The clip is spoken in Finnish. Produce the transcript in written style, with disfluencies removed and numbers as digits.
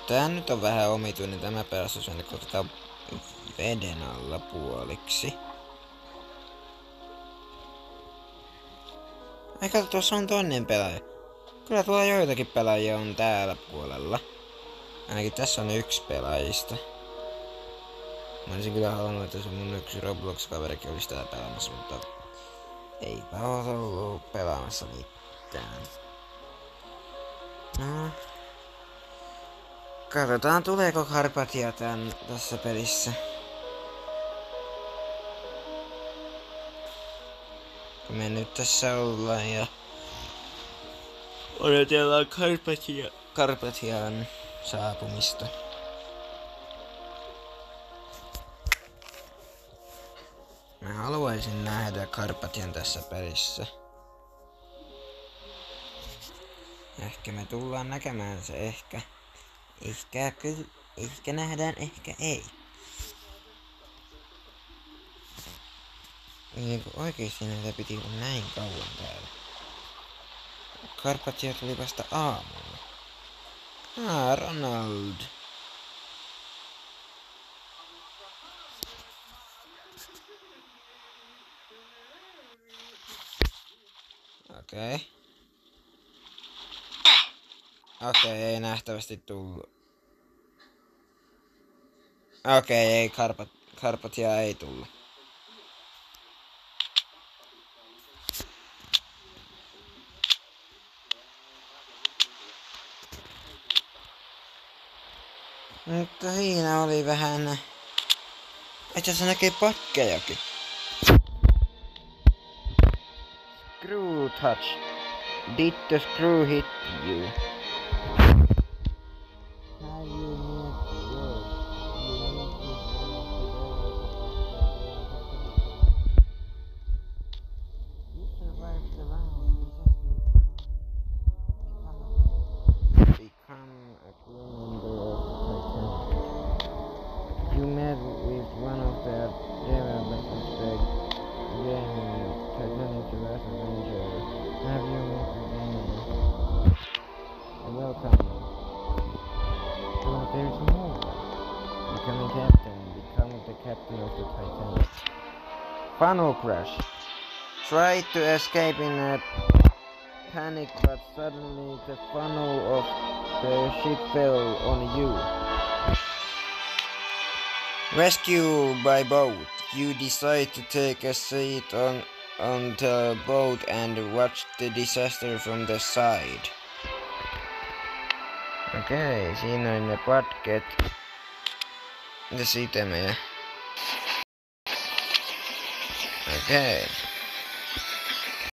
Tää nyt on vähän omituinen tämä pelastus, kun otetaan veden alla puoliksi. Ai kato, tuossa on toinen pelaaja. Kyllä tuolla joitakin pelaajia on täällä puolella. Ainakin tässä on yksi pelaajista. Mä olisin kyllä halunnut, että se mun yksi Roblox-kaverikin olisi täällä pelaamassa, mutta eipä oo ollut pelaamassa mitään. No. Katsotaan tuleeko Karpatia tässä pelissä. Kun me nyt tässä ollaan ja odotellaan Karpatian saapumista. Mä haluaisin nähdä Karpatian tässä pelissä. Ehkä me tullaan näkemään se ehkä. Ehkä nähdään, ehkä ei. Niin oikeesti näitä piti olla näin kauan täällä. Karpatia tuli vasta aamulla. Ronald. Okei, ei nähtävästi tullut. Ei Karpatia ei tullut. Mutta siinä oli vähän... Itse asiassa näkee pakkejakin. Screw touch. Did the screw hit you? You met with one of the developers the game Titanic Last Adventure. Have you met again? Welcome. Oh, there's more. Become a captain. Become the captain of the Titanic. Funnel crash. Try to escape in a panic, but suddenly the funnel of the ship fell on you. Rescue by boat. You decide to take a seat on the boat and watch the disaster from the side. Okei, siinä on ne patket. Ja sitemeä. Okei.